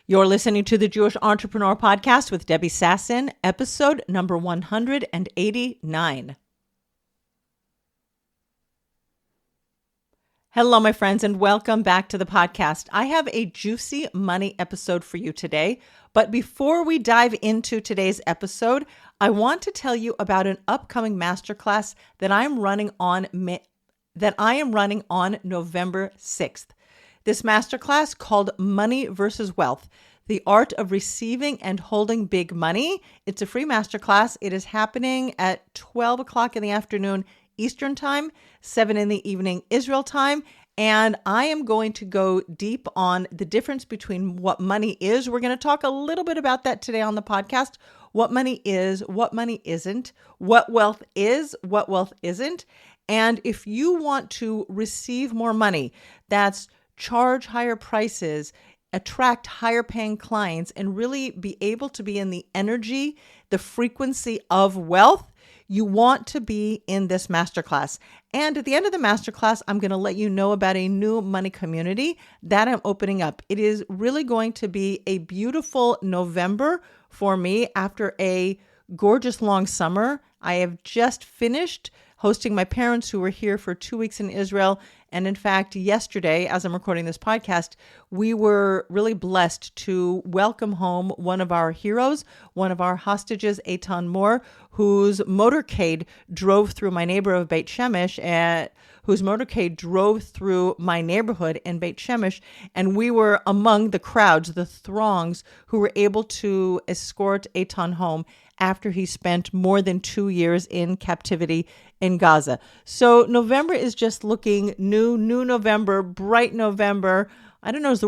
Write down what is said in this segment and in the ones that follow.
You're listening to the Jewish Entrepreneur Podcast with Debbie Sassen, episode number 189. Hello, my friends, and welcome back to the podcast. I have a juicy money episode for you today. But before we dive into today's episode, I want to tell you about an upcoming masterclass that I am running on November 6th. This masterclass called Money versus Wealth, the art of receiving and holding big money. It's a free masterclass. It is happening at 12 o'clock in the afternoon Eastern Time, 7 in the evening Israel time. And I am going to go deep on the difference between what money is. We're going to talk a little bit about that today on the podcast. What money is, what money isn't, what wealth is, what wealth isn't. And if you want to receive more money, that's charge higher prices, attract higher paying clients, and really be able to be in the energy, the frequency of wealth, you want to be in this masterclass. And at the end of the masterclass, I'm going to let you know about a new money community that I'm opening up. It is really going to be a beautiful November for me after a gorgeous long summer. I have just finished hosting my parents who were here for 2 weeks in Israel. And in fact, yesterday, as I'm recording this podcast, we were really blessed to welcome home one of our heroes, one of our hostages, Eitan Moore, whose motorcade drove through my neighborhood of Beit Shemesh, my neighborhood in Beit Shemesh, and we were among the crowds, the throngs, who were able to escort Eitan home after he spent more than 2 years in captivity in Gaza. So November is just looking new November, bright November. I don't know, is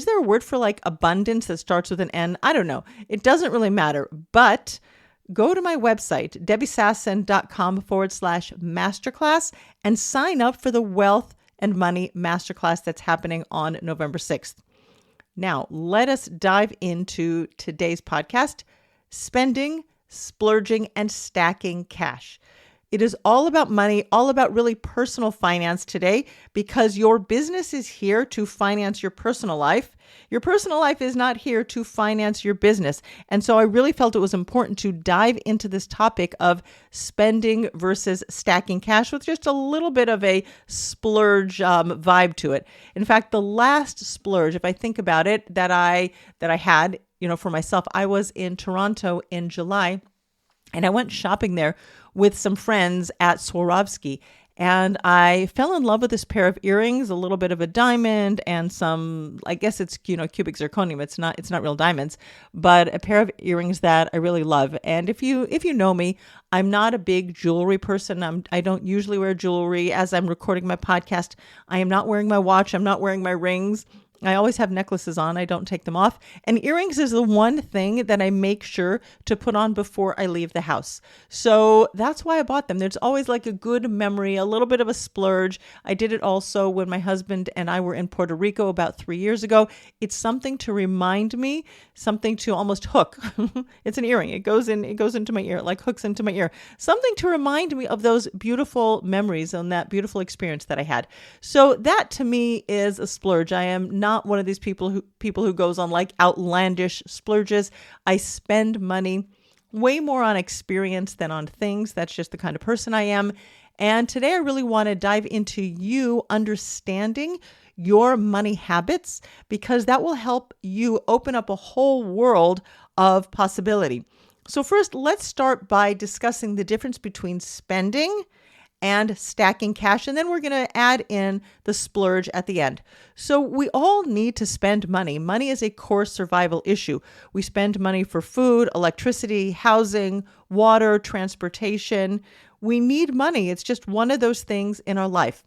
there a word for like abundance that starts with an N? I don't know. It doesn't really matter, but go to my website, debbiesassen.com/masterclass, and sign up for the Wealth and Money Masterclass that's happening on November 6th. Now, let us dive into today's podcast, Spending, Splurging, and Stacking Cash. It is all about money, all about really personal finance today, because your business is here to finance your personal life. Your personal life is not here to finance your business. And so I really felt it was important to dive into this topic of spending versus stacking cash with just a little bit of a splurge vibe to it. In fact, the last splurge, if I think about it, that I had, for myself, I was in Toronto in July, and I went shopping there with some friends at Swarovski. And I fell in love with this pair of earrings, a little bit of a diamond and some, I guess it's, cubic zirconium. It's not real diamonds, but a pair of earrings that I really love. And if you know me, I'm not a big jewelry person. I don't usually wear jewelry. As I'm recording my podcast, I am not wearing my watch. I'm not wearing my rings. I always have necklaces on. I don't take them off. And earrings is the one thing that I make sure to put on before I leave the house. So that's why I bought them. There's always like a good memory, a little bit of a splurge. I did it also when my husband and I were in Puerto Rico about 3 years ago. It's something to remind me, something to almost hook. It's an earring. It goes into my ear, it like hooks into my ear. Something to remind me of those beautiful memories and that beautiful experience that I had. So that to me is a splurge. I am not one of these people who goes on like outlandish splurges. I spend money way more on experience than on things. That's just the kind of person I am. And today I really want to dive into you understanding your money habits, because that will help you open up a whole world of possibility. So first, let's start by discussing the difference between spending and stacking cash. And then we're going to add in the splurge at the end. So we all need to spend money. Money is a core survival issue. We spend money for food, electricity, housing, water, transportation. We need money. It's just one of those things in our life.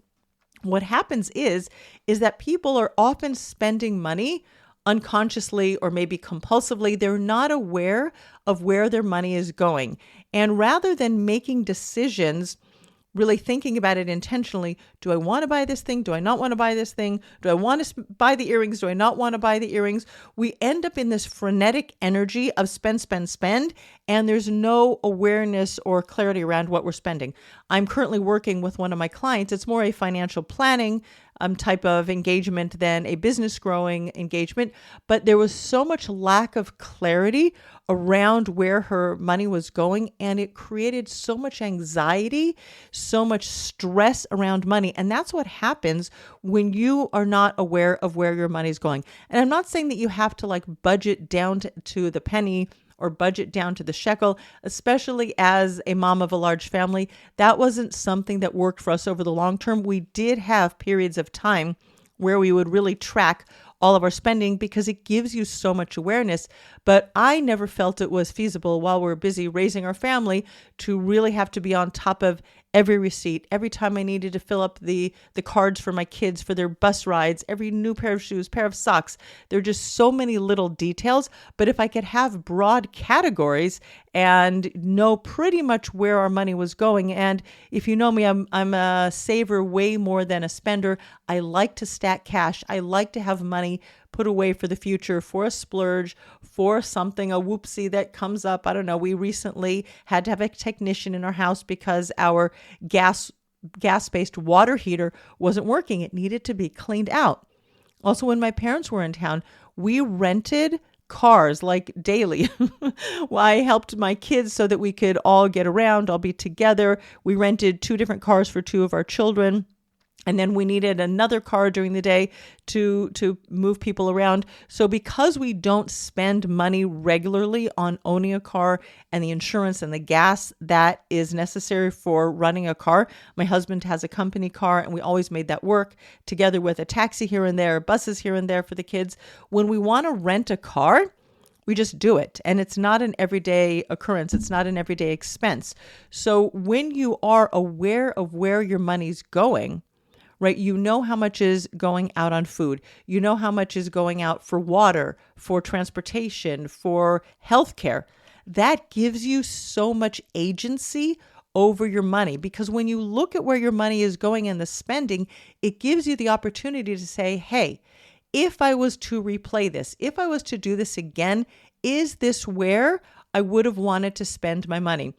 What happens is that people are often spending money unconsciously or maybe compulsively. They're not aware of where their money is going. And rather than making decisions, really thinking about it intentionally, do I want to buy this thing? Do I not want to buy this thing? Do I want to buy the earrings? Do I not want to buy the earrings? We end up in this frenetic energy of spend, spend, spend, and there's no awareness or clarity around what we're spending. I'm currently working with one of my clients. It's more a financial planning type of engagement than a business growing engagement. But there was so much lack of clarity around where her money was going, and it created so much anxiety, so much stress around money. And that's what happens when you are not aware of where your money is going. And I'm not saying that you have to like budget down to the penny or budget down to the shekel, especially as a mom of a large family. That wasn't something that worked for us over the long term. We did have periods of time where we would really track all of our spending because it gives you so much awareness. But I never felt it was feasible while we're busy raising our family to really have to be on top of every receipt. Every time I needed to fill up the cards for my kids for their bus rides, every new pair of shoes, pair of socks. There are just so many little details. But if I could have broad categories and know pretty much where our money was going. And if you know me, I'm a saver way more than a spender. I like to stack cash. I like to have money put away for the future, for a splurge, for something, a whoopsie that comes up. I don't know. We recently had to have a technician in our house because our gas-based water heater wasn't working. It needed to be cleaned out. Also, when my parents were in town, we rented cars like daily. Well, I helped my kids so that we could all get around, all be together. We rented 2 different cars for 2 of our children. And then we needed another car during the day to move people around. So because we don't spend money regularly on owning a car and the insurance and the gas that is necessary for running a car, my husband has a company car and we always made that work together with a taxi here and there, buses here and there for the kids. When we want to rent a car, we just do it. And it's not an everyday occurrence. It's not an everyday expense. So when you are aware of where your money's going, right? You know how much is going out on food. You know how much is going out for water, for transportation, for healthcare. That gives you so much agency over your money because when you look at where your money is going and the spending, it gives you the opportunity to say, hey, if I was to replay this, if I was to do this again, is this where I would have wanted to spend my money?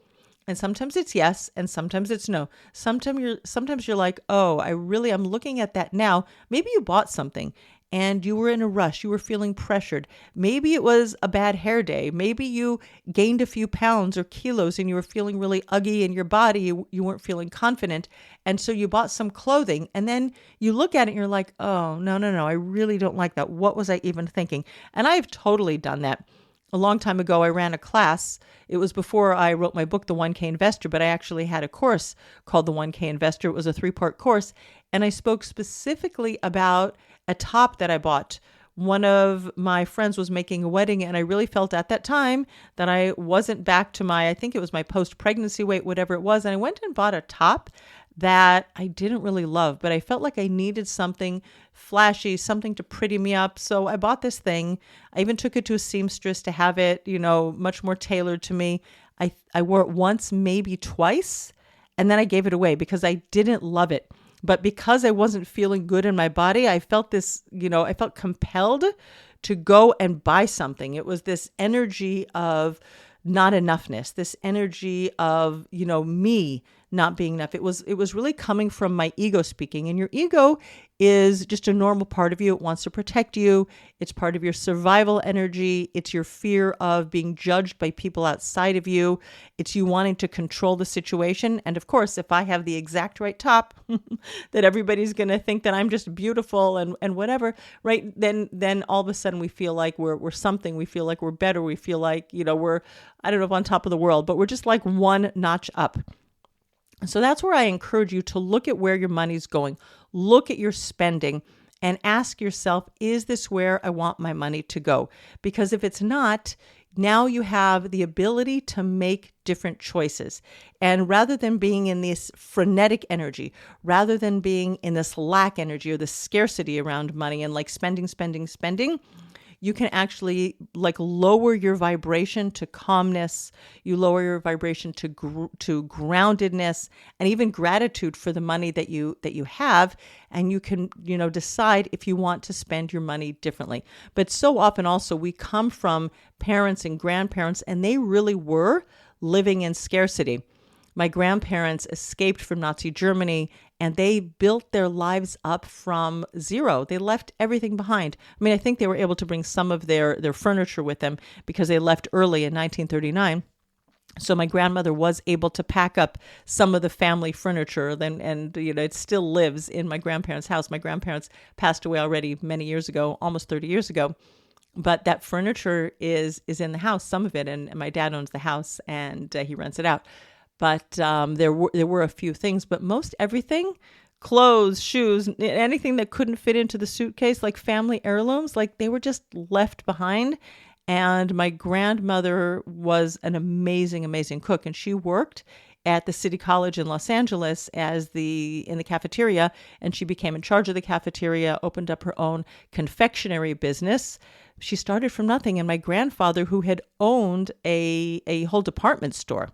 And sometimes it's yes, and sometimes it's no. Sometimes you're like, oh, I'm looking at that now. Maybe you bought something and you were in a rush. You were feeling pressured. Maybe it was a bad hair day. Maybe you gained a few pounds or kilos and you were feeling really ugly in your body. You weren't feeling confident. And so you bought some clothing and then you look at it and you're like, oh, no, I really don't like that. What was I even thinking? And I've totally done that. A long time ago, I ran a class. It was before I wrote my book, The 1K Investor, but I actually had a course called The 1K Investor. It was a 3-part course. And I spoke specifically about a top that I bought. One of my friends was making a wedding, and I really felt at that time that I wasn't back to I think it was my post-pregnancy weight, whatever it was. And I went and bought a top that I didn't really love, but I felt like I needed something flashy, something to pretty me up. So I bought this thing. I even took it to a seamstress to have it, much more tailored to me. I wore it once, maybe twice, and then I gave it away because I didn't love it. But because I wasn't feeling good in my body, I felt I felt compelled to go and buy something. It was this energy of not enoughness, this energy of, me not being enough. It was really coming from my ego speaking. And your ego is just a normal part of you. It wants to protect you. It's part of your survival energy. It's your fear of being judged by people outside of you. It's you wanting to control the situation. And of course, if I have the exact right top that everybody's going to think that I'm just beautiful and whatever, right? Then all of a sudden we feel like we're something. We feel like we're better. We feel like, we're, I don't know if on top of the world, but we're just like one notch up. So that's where I encourage you to look at where your money's going, look at your spending, and ask yourself, is this where I want my money to go? Because if it's not, now you have the ability to make different choices. And rather than being in this frenetic energy, rather than being in this lack energy or the scarcity around money and like spending, you can actually like lower your vibration to calmness. You lower your vibration to groundedness and even gratitude for the money that you have. And you can, decide if you want to spend your money differently. But so often also we come from parents and grandparents and they really were living in scarcity. My grandparents escaped from Nazi Germany and they built their lives up from zero. They left everything behind. I mean, I think they were able to bring some of their furniture with them because they left early in 1939. So my grandmother was able to pack up some of the family furniture, and it still lives in my grandparents' house. My grandparents passed away already many years ago, almost 30 years ago. But that furniture is in the house, some of it, and my dad owns the house and he rents it out. But there were a few things, but most everything, clothes, shoes, anything that couldn't fit into the suitcase, like family heirlooms, like they were just left behind. And my grandmother was an amazing, amazing cook, and she worked at the City College in Los Angeles in the cafeteria, and she became in charge of the cafeteria, opened up her own confectionery business. She started from nothing, and my grandfather, who had owned a whole department store,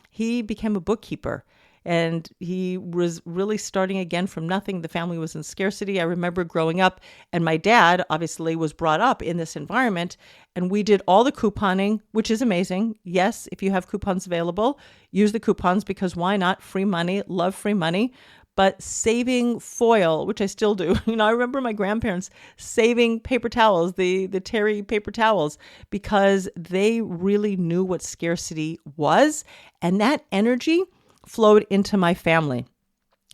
he became a bookkeeper, and he was really starting again from nothing. The family was in scarcity. I remember growing up, and my dad obviously was brought up in this environment, and we did all the couponing, which is amazing. Yes, if you have coupons available, use the coupons because why not? Free money, love free money. But saving foil, which I still do. I remember my grandparents saving paper towels, the terry paper towels, because they really knew what scarcity was. And that energy flowed into my family.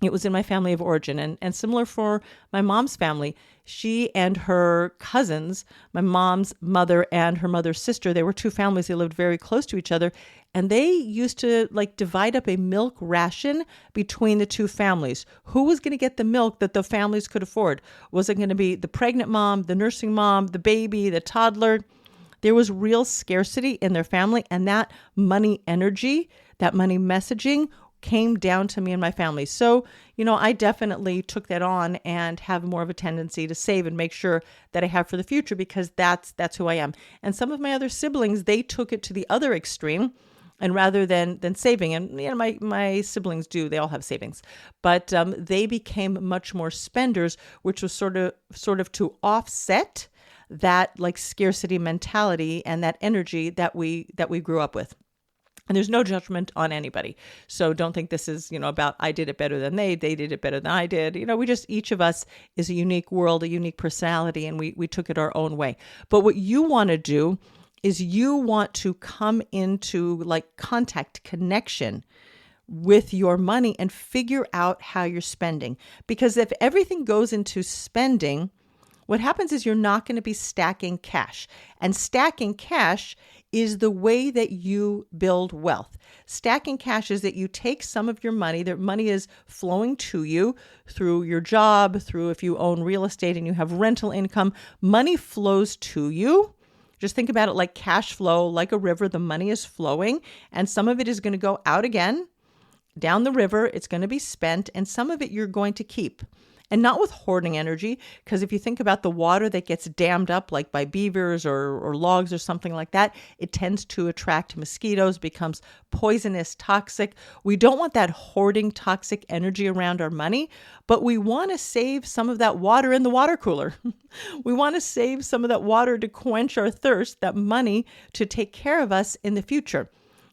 It was in my family of origin, and similar for my mom's family. She and her cousins, my mom's mother and her mother's sister, they were two families. They lived very close to each other, and they used to divide up a milk ration between the two families. Who was going to get the milk that the families could afford? Was it going to be the pregnant mom, the nursing mom, the baby, the toddler? There was real scarcity in their family, and that money energy, that money messaging came down to me and my family. So, I definitely took that on and have more of a tendency to save and make sure that I have for the future, because that's who I am. And some of my other siblings, they took it to the other extreme, and rather than saving, and my siblings they all have savings, but they became much more spenders, which was sort of to offset that scarcity mentality and that energy that we grew up with. And there's no judgment on anybody. So don't think this is, about I did it better than they did it better than I did. Each of us is a unique world, a unique personality, and we took it our own way. But what you want to do is you want to come into connection with your money and figure out how you're spending. Because if everything goes into spending, what happens is you're not going to be stacking cash. And stacking cash is the way that you build wealth. Stacking cash is that you take some of your money, that money is flowing to you through your job, through if you own real estate and you have rental income, money flows to you. Just think about it like cash flow, like a river. The money is flowing, and some of it is going to go out again down the river. It's going to be spent, and some of it you're going to keep. And not with hoarding energy, because if you think about the water that gets dammed up like by beavers or logs or something like that, it tends to attract mosquitoes, becomes poisonous, toxic. We don't want that hoarding toxic energy around our money, but we want to save some of that water in the water cooler. We want to save some of that water to quench our thirst, that money to take care of us in the future.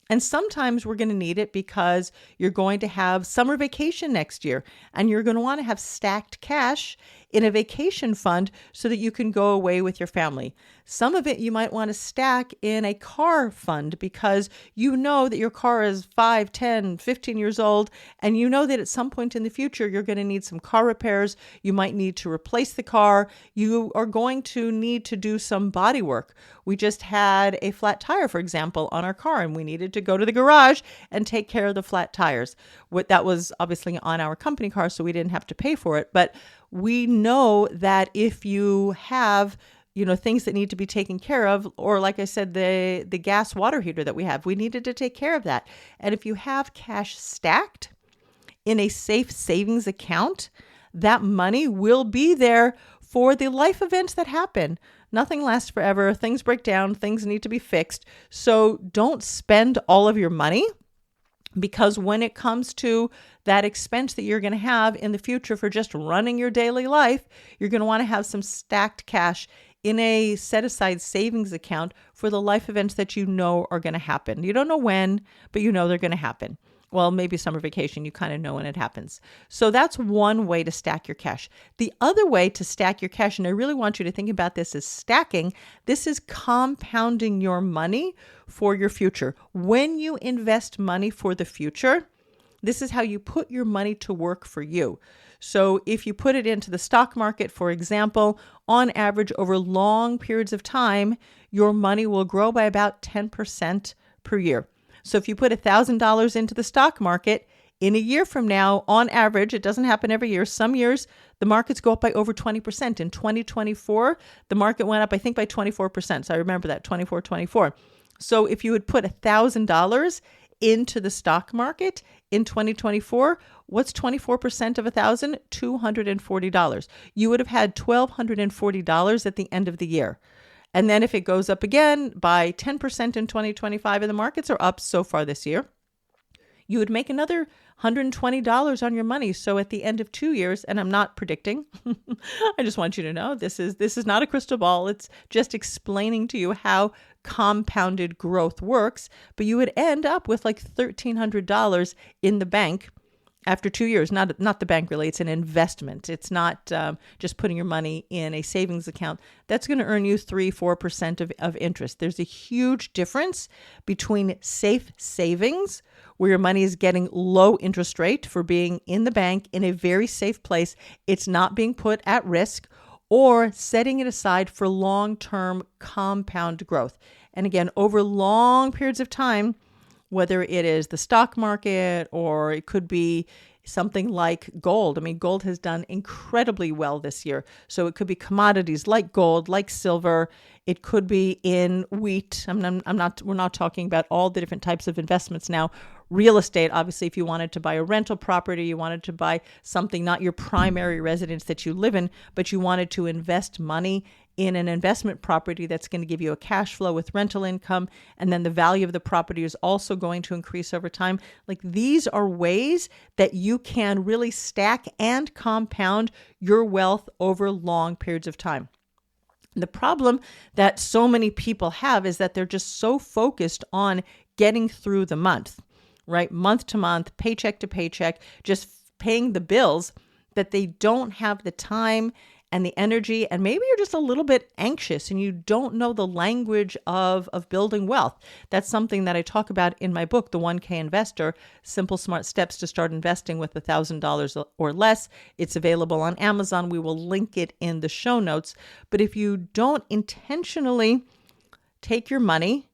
And sometimes we're going to need it because you're going to have summer vacation next year, and you're going to want to have stacked cash in a vacation fund so that you can go away with your family. Some of it you might want to stack in a car fund because you know that your car is 5, 10, 15 years old, and you know that at some point in the future you're going to need some car repairs. You might need to replace the car. You are going to need to do some body work. We just had a flat tire, for example, on our car, and we needed to go to the garage and take care of the flat tires. That was obviously on our company car, so we didn't have to pay for it. But we know that if you have things that need to be taken care of, or like I said, the gas water heater that we have, we needed to take care of that. And if you have cash stacked in a safe savings account, that money will be there for the life events that happen. Nothing lasts forever. Things break down. Things need to be fixed. So don't spend all of your money, because when it comes to that expense that you're going to have in the future for just running your daily life, you're going to want to have some stacked cash in a set-aside savings account for the life events that you know are going to happen. You don't know when, but you know they're going to happen. Well, maybe summer vacation, you kind of know when it happens. So that's one way to stack your cash. The other way to stack your cash, and I really want you to think about this as stacking, this is compounding your money for your future. When you invest money for the future, this is how you put your money to work for you. So if you put it into the stock market, for example, on average over long periods of time, your money will grow by about 10% per year. So if you put $1,000 into the stock market, in a year from now, on average, it doesn't happen every year. Some years, the markets go up by over 20%. In 2024, the market went up, I think, by 24%. So I remember that, 24. So if you would put $1,000 into the stock market in 2024, what's 24% of $1,000? $240. You would have had $1,240 at the end of the year. And then if it goes up again by 10% in 2025, and the markets are up so far this year, you would make another $120 on your money. So at the end of 2 years, and I'm not predicting, I just want you to know this is not a crystal ball. It's just explaining to you how compounded growth works. But you would end up with like $1,300 in the bank after 2 years. Not the bank really, it's an investment. It's not just putting your money in a savings account. That's going to earn you 3-4% of interest. There's a huge difference between safe savings, where your money is getting low interest rate for being in the bank in a very safe place. It's not being put at risk, or setting it aside for long-term compound growth. And again, over long periods of time, whether it is the stock market or it could be something like gold. I mean, gold has done incredibly well this year. So it could be commodities like gold, like silver. It could be in wheat. We're not talking about all the different types of investments now. Real estate, obviously, if you wanted to buy a rental property, you wanted to buy something, not your primary residence that you live in, but you wanted to invest money in an investment property that's going to give you a cash flow with rental income, and then the value of the property is also going to increase over time. Like, these are ways that you can really stack and compound your wealth over long periods of time. The problem that so many people have is that they're just so focused on getting through the month, right? Month to month, paycheck to paycheck, just paying the bills, that they don't have the time and the energy, and maybe you're just a little bit anxious and you don't know the language of building wealth. That's something that I talk about in my book, The 1K Investor, Simple Smart Steps to Start Investing with $1,000 or Less. It's available on Amazon. We will link it in the show notes. But if you don't intentionally take your money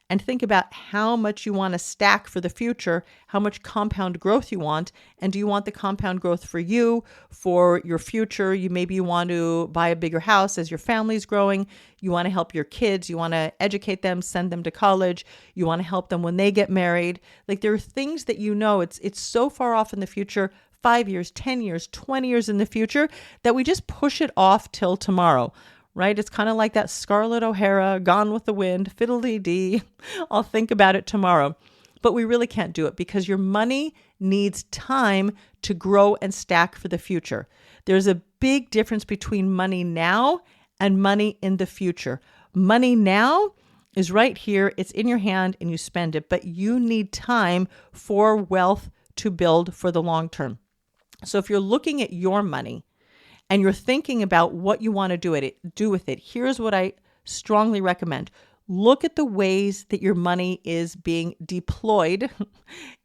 and think about how much you want to stack for the future, how much compound growth you want, and do you want the compound growth for you, for your future? Maybe you want to buy a bigger house as your family's growing. You want to help your kids. You want to educate them, send them to college. You want to help them when they get married. Like, there are things that it's so far off in the future, 5 years, 10 years, 20 years in the future, that we just push it off till tomorrow. Right? It's kind of like that Scarlett O'Hara, Gone with the Wind, fiddle-dee-dee. I'll think about it tomorrow. But we really can't do it because your money needs time to grow and stack for the future. There's a big difference between money now and money in the future. Money now is right here. It's in your hand and you spend it, but you need time for wealth to build for the long term. So if you're looking at your money, and you're thinking about what you want to do with it, here's what I strongly recommend. Look at the ways that your money is being deployed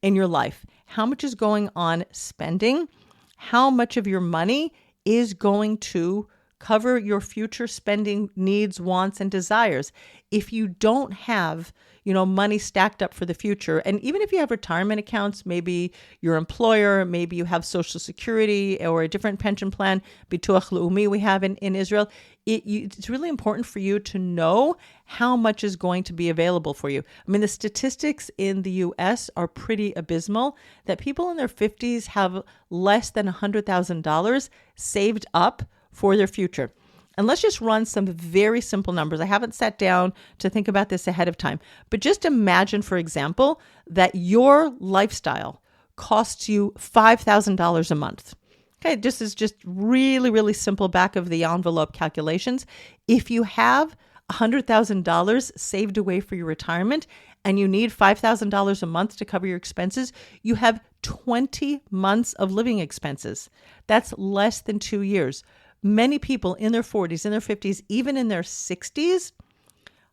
in your life. How much is going on spending? How much of your money is going to cover your future spending needs, wants, and desires? If you don't have money stacked up for the future. And even if you have retirement accounts, maybe your employer, maybe you have Social Security or a different pension plan, Bituach Leumi we have in Israel, it's really important for you to know how much is going to be available for you. I mean, the statistics in the US are pretty abysmal, that people in their 50s have less than $100,000 saved up for their future. And let's just run some very simple numbers. I haven't sat down to think about this ahead of time, but just imagine, for example, that your lifestyle costs you $5,000 a month. Okay, this is just really, really simple back of the envelope calculations. If you have $100,000 saved away for your retirement and you need $5,000 a month to cover your expenses, you have 20 months of living expenses. That's less than 2 years. Many people in their 40s, in their 50s, even in their 60s,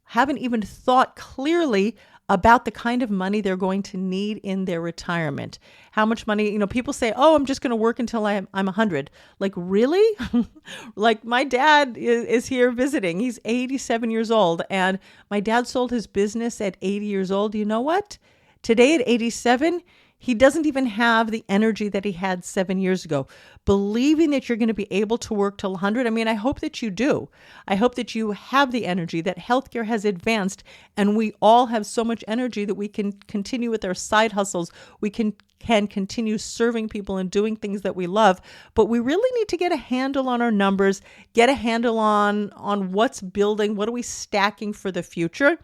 haven't even thought clearly about the kind of money they're going to need in their retirement. How much money, people say, oh, I'm just going to work until I'm 100. Like, really? Like, my dad is here visiting. He's 87 years old, and my dad sold his business at 80 years old. You know what? Today at 87, he doesn't even have the energy that he had 7 years ago. Believing that you're going to be able to work till 100, I hope that you do. I hope that you have the energy, that healthcare has advanced, and we all have so much energy that we can continue with our side hustles. We can continue serving people and doing things that we love. But we really need to get a handle on our numbers, get a handle on what's building, what are we stacking for the future,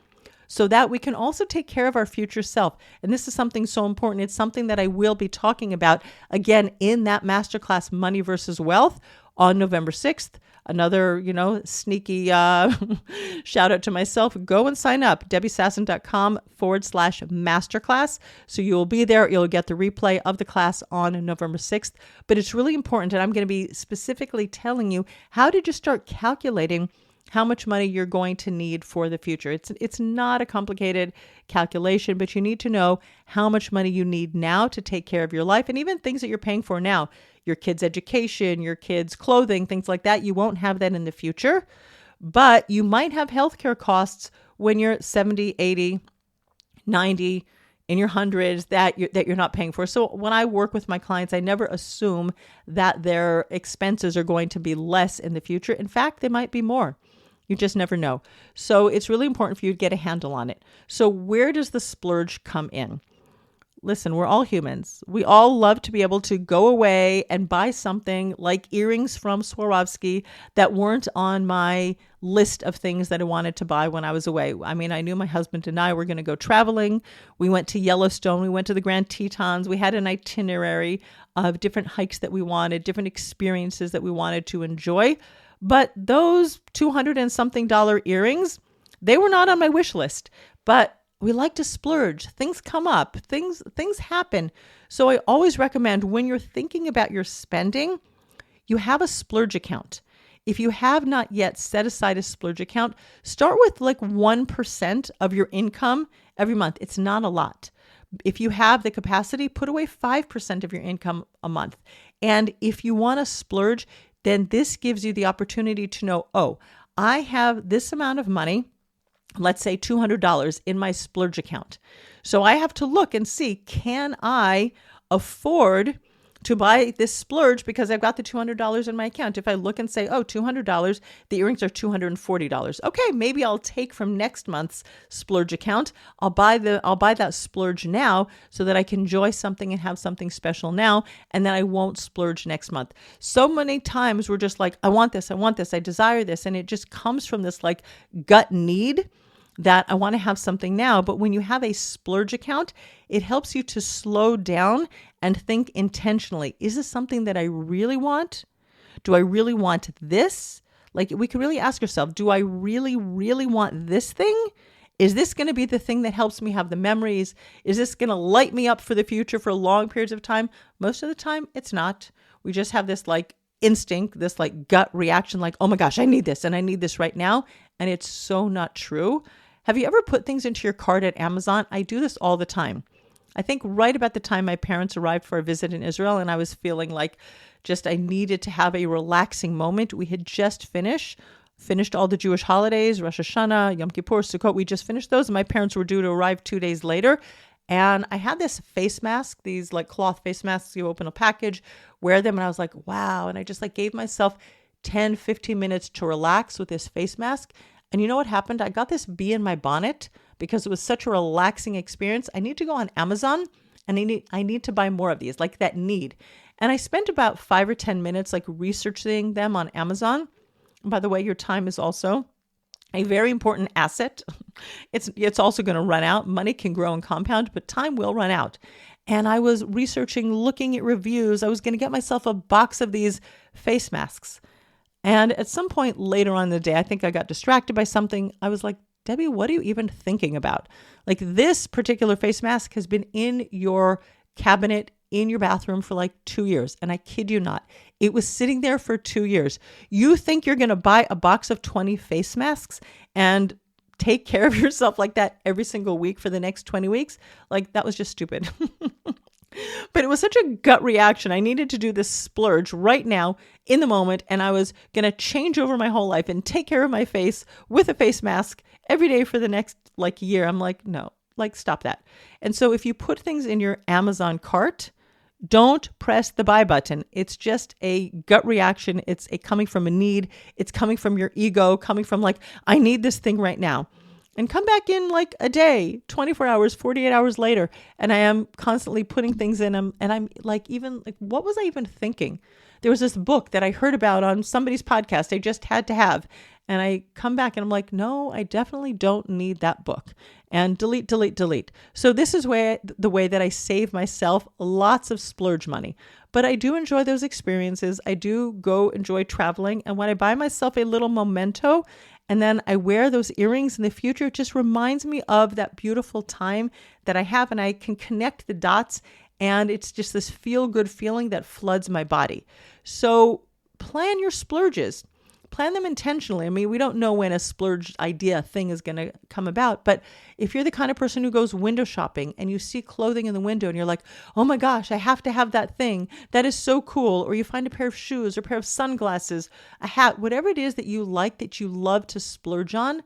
so that we can also take care of our future self. And this is something so important. It's something that I will be talking about again in that masterclass, Money versus Wealth, on November 6th. Another, sneaky shout out to myself. Go and sign up, debbiesassen.com/masterclass. So you will be there. You'll get the replay of the class on November 6th. But it's really important. And I'm going to be specifically telling you how to just start calculating how much money you're going to need for the future. It's not a complicated calculation, but you need to know how much money you need now to take care of your life, and even things that you're paying for now, your kids' education, your kids' clothing, things like that. You won't have that in the future, but you might have healthcare costs when you're 70, 80, 90, in your hundreds that you're not paying for. So when I work with my clients, I never assume that their expenses are going to be less in the future. In fact, they might be more. You just never know. So it's really important for you to get a handle on it. So where does the splurge come in? Listen, we're all humans. We all love to be able to go away and buy something like earrings from Swarovski that weren't on my list of things that I wanted to buy when I was away. I knew my husband and I were going to go traveling. We went to Yellowstone. We went to the Grand Tetons. We had an itinerary of different hikes that we wanted, different experiences that we wanted to enjoy. But those $200 and something earrings, they were not on my wish list. But we like to splurge. Things come up. Things happen. So I always recommend, when you're thinking about your spending, you have a splurge account. If you have not yet set aside a splurge account, start with like 1% of your income every month. It's not a lot. If you have the capacity, put away 5% of your income a month. And if you want to splurge, then this gives you the opportunity to know, oh, I have this amount of money, let's say $200 in my splurge account. So I have to look and see, can I afford to buy this splurge because I've got the $200 in my account? If I look and say, oh, $200, the earrings are $240. Okay, maybe I'll take from next month's splurge account. I'll buy that splurge now so that I can enjoy something and have something special now, and then I won't splurge next month. So many times we're just like, I want this, I desire this, and it just comes from this like gut need that I want to have something now. But when you have a splurge account, it helps you to slow down and think intentionally. Is this something that I really want? Do I really want this? Like, we can really ask ourselves, do I really, really want this thing? Is this going to be the thing that helps me have the memories? Is this going to light me up for the future for long periods of time? Most of the time, it's not. We just have this like instinct, this like gut reaction, like, oh my gosh, I need this and I need this right now. And it's so not true. Have you ever put things into your cart at Amazon? I do this all the time. I think right about the time my parents arrived for a visit in Israel, and I was feeling like I needed to have a relaxing moment. We had just finished all the Jewish holidays, Rosh Hashanah, Yom Kippur, Sukkot. We just finished those, and my parents were due to arrive 2 days later. And I had this face mask, these like cloth face masks. You open a package, wear them, and I was like, wow. And I just like gave myself 10, 15 minutes to relax with this face mask. And you know what happened? I got this bee in my bonnet because it was such a relaxing experience. I need to go on Amazon and I need to buy more of these, like that need. And I spent about 5 or 10 minutes like researching them on Amazon. And by the way, your time is also a very important asset. It's also going to run out. Money can grow and compound, but time will run out. And I was researching, looking at reviews. I was going to get myself a box of these face masks. And at some point later on in the day, I think I got distracted by something. I was like, Debbie, what are you even thinking about? Like, this particular face mask has been in your cabinet in your bathroom for like 2 years. And I kid you not, it was sitting there for 2 years. You think you're going to buy a box of 20 face masks and take care of yourself like that every single week for the next 20 weeks? Like, that was just stupid. But it was such a gut reaction. I needed to do this splurge right now in the moment. And I was going to change over my whole life and take care of my face with a face mask every day for the next like year. I'm like, no, like, stop that. And so if you put things in your Amazon cart, don't press the buy button. It's just a gut reaction. It's coming from a need. It's coming from your ego, coming from like, I need this thing right now. And come back in like a day, 24 hours, 48 hours later. And I am constantly putting things in them. And I'm like, even like, what was I even thinking? There was this book that I heard about on somebody's podcast I just had to have. And I come back and I'm like, no, I definitely don't need that book. And delete, delete, delete. So this is the way that I save myself lots of splurge money. But I do enjoy those experiences. I do go enjoy traveling. And when I buy myself a little memento, and then I wear those earrings in the future, it just reminds me of that beautiful time that I have, and I can connect the dots, and it's just this feel-good feeling that floods my body. So plan your splurges. Plan them intentionally. I mean, we don't know when a splurge idea thing is going to come about, but if you're the kind of person who goes window shopping and you see clothing in the window and you're like, oh my gosh, I have to have that thing. That is so cool. Or you find a pair of shoes or a pair of sunglasses, a hat, whatever it is that you like, that you love to splurge on,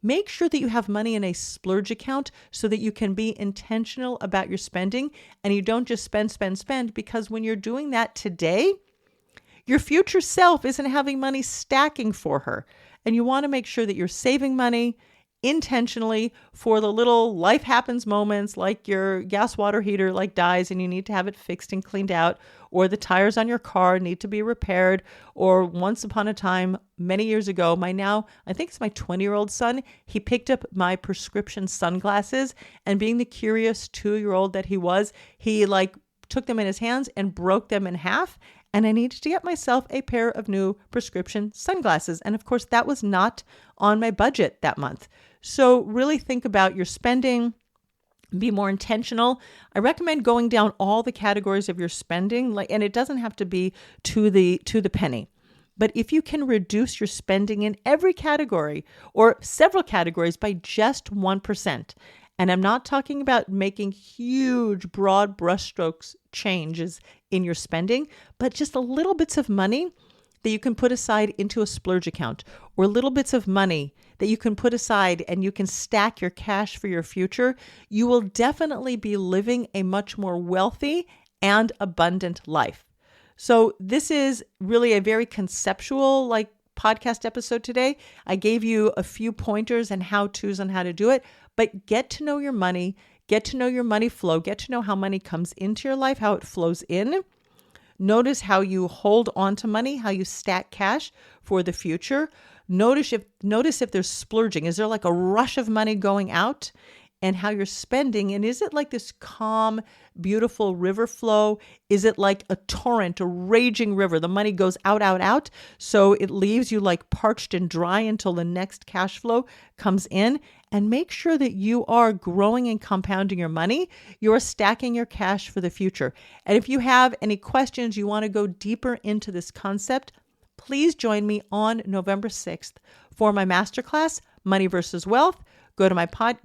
make sure that you have money in a splurge account so that you can be intentional about your spending and you don't just spend, because when you're doing that today, your future self isn't having money stacking for her. And you want to make sure that you're saving money intentionally for the little life happens moments, like your gas water heater like dies and you need to have it fixed and cleaned out, or the tires on your car need to be repaired, or once upon a time, many years ago, I think it's my 20-year-old son, he picked up my prescription sunglasses, and being the curious 2-year-old that he was, he like took them in his hands and broke them in half. And I needed to get myself a pair of new prescription sunglasses. And of course, that was not on my budget that month. So really think about your spending, be more intentional. I recommend going down all the categories of your spending, and it doesn't have to be to the penny. But if you can reduce your spending in every category or several categories by just 1%, and I'm not talking about making huge, broad brushstrokes changes in your spending, but just a little bits of money that you can put aside into a splurge account, or little bits of money that you can put aside and you can stack your cash for your future, you will definitely be living a much more wealthy and abundant life. So this is really a very conceptual podcast episode today. I gave you a few pointers and how-tos on how to do it, but get to know your money, get to know your money flow, get to know how money comes into your life, how it flows in. Notice how you hold on to money, how you stack cash for the future. Notice if there's splurging. Is there like a rush of money going out? And how you're spending. And is it like this calm, beautiful river flow? Is it like a torrent, a raging river? The money goes out, out, out. So it leaves you like parched and dry until the next cash flow comes in. And make sure that you are growing and compounding your money. You're stacking your cash for the future. And if you have any questions, you want to go deeper into this concept, please join me on November 6th for my masterclass, Money versus Wealth. Go to my website,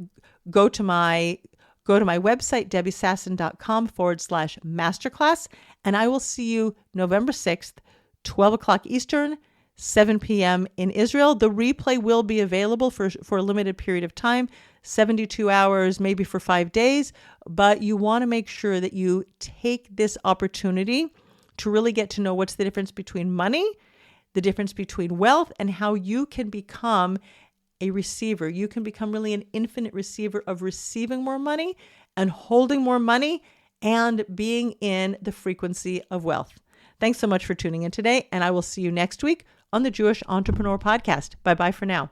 debbiesassen.com/masterclass, and I will see you November 6th, 12 o'clock Eastern, 7 p.m. in Israel. The replay will be available for a limited period of time, 72 hours, maybe for 5 days, but you want to make sure that you take this opportunity to really get to know what's the difference between money, the difference between wealth, and how you can become a receiver. You can become really an infinite receiver of receiving more money and holding more money and being in the frequency of wealth. Thanks so much for tuning in today, and I will see you next week on the Jewish Entrepreneur Podcast. Bye-bye for now.